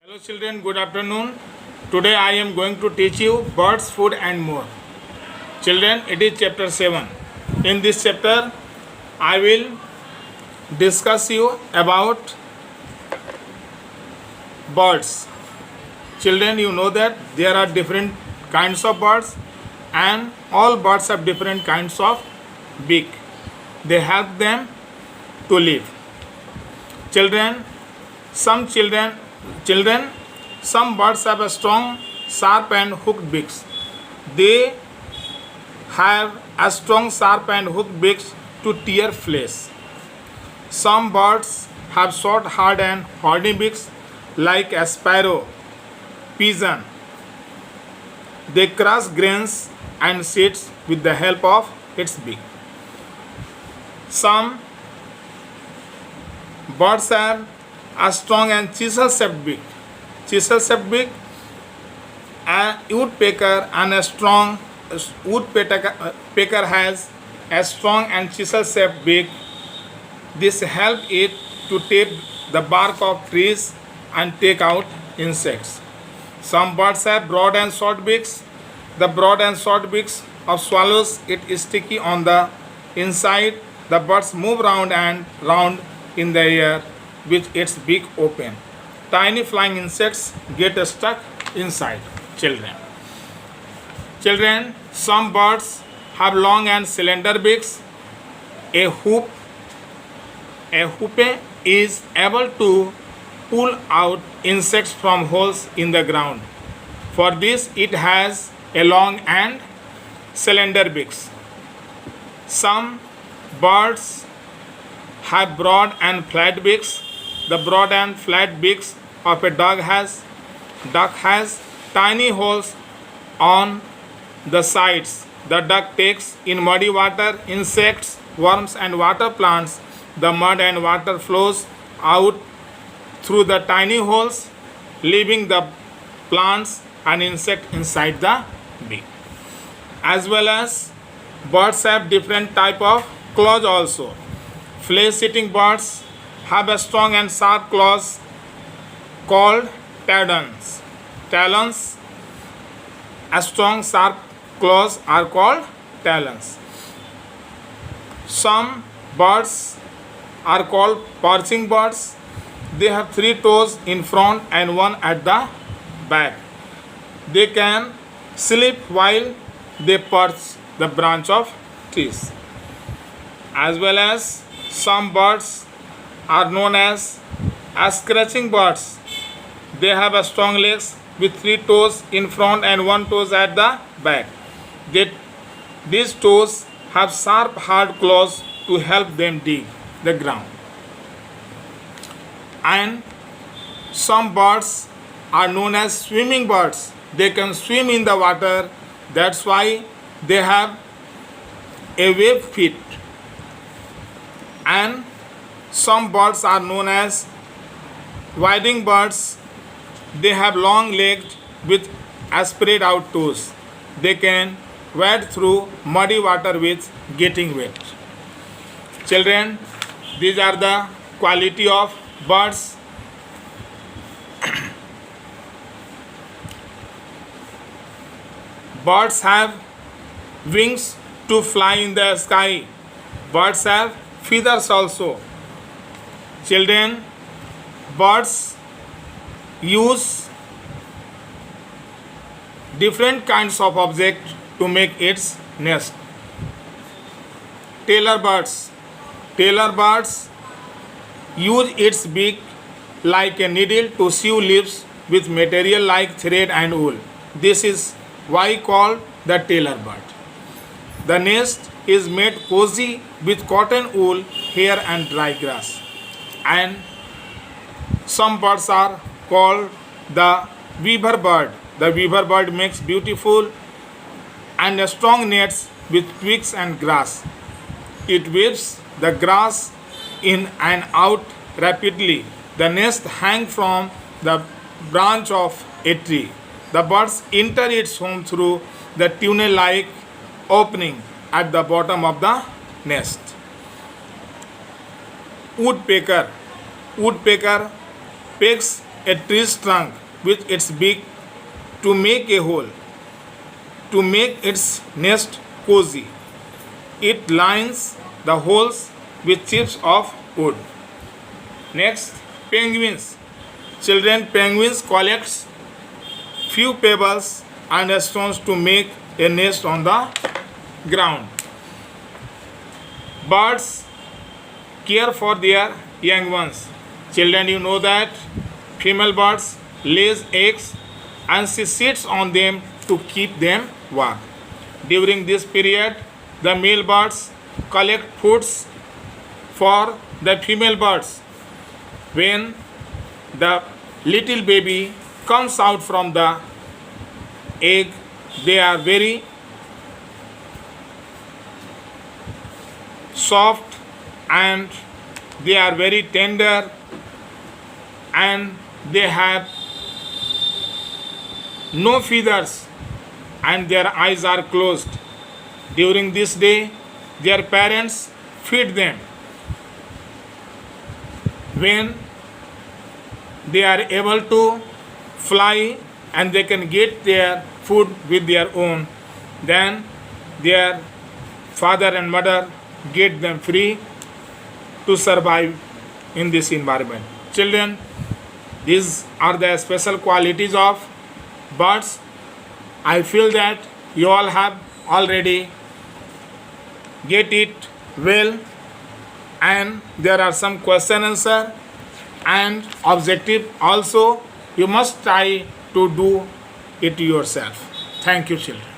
Hello children, good afternoon. Today I am going to teach you birds, food and more. Children, it is chapter 7. In this chapter, I will discuss you about birds. Children, you know that there are different kinds of birds and all birds have different kinds of beak. They help them to live. Children, some birds have a strong, sharp and hooked beaks. They have a strong, sharp and hooked beaks to tear flesh. Some birds have short, hard and horny beaks like a sparrow, pigeon. They crush grains and seeds with the help of its beak. Some birds have a strong and chisel-shaped beak. Chisel-shaped beak, a woodpecker and a strong woodpecker has a strong and chisel-shaped beak. This helps it to tape the bark of trees and take out insects. Some birds have broad and short beaks. The broad and short beaks of swallows is sticky on the inside. The birds move round and round in the air with its beak open. Tiny flying insects get stuck inside. Children, some birds have long and cylinder beaks. A hoop is able to pull out insects from holes in the ground. For this, it has a long and cylinder beaks. Some birds have broad and flat beaks. The broad and flat beaks of a duck has tiny holes on the sides. The duck takes in muddy water, insects, worms and water plants. The mud and water flows out through the tiny holes, leaving the plants and insect inside the beak. As well as birds have different type of claws also. Flesh-eating birds have a strong and sharp claws called talons. A strong sharp claws are called talons. Some birds are called perching birds. They have 3 toes in front and 1 at the back. They can sleep while they perch the branch of trees. As well as some birds are known as scratching birds. They have a strong legs with 3 toes in front and 1 toes at the back. These toes have sharp hard claws to help them dig the ground. And some birds are known as swimming birds. They can swim in the water. That's why they have a web feet. And some birds are known as wading birds. They have long legs with spread out toes. They can wade through muddy water with getting wet. Children, these are the quality of birds. Birds have wings to fly in the sky. Birds have feathers also. Children, birds use different kinds of objects to make its nest. Tailor birds use its beak like a needle to sew leaves with material like thread and wool. This is why called the tailor bird. The nest is made cozy with cotton wool, hair and dry grass. And some birds are called the weaver bird. The weaver bird makes beautiful and strong nets with twigs and grass. It weaves the grass in and out rapidly. The nest hangs from the branch of a tree. The birds enter its home through the tunnel-like opening at the bottom of the nest. Woodpecker pecks a tree's trunk with its beak to make a hole, to make its nest cozy. It lines the holes with chips of wood. Next, penguins. Children, penguins collects few pebbles and stones to make a nest on the ground. Birds care for their young ones. Children, you know that female birds lays eggs and she sits on them to keep them warm. During this period, the male birds collect foods for the female birds. When the little baby comes out from the egg, they are very soft and they are very tender and they have no feathers and their eyes are closed. During this day, their parents feed them. When they are able to fly and they can get their food with their own, then their father and mother get them free to survive in this environment. Children, these are the special qualities of birds. I feel that you all have already get it well, and there are some question answer and objective also. You must try to do it yourself. Thank you, children.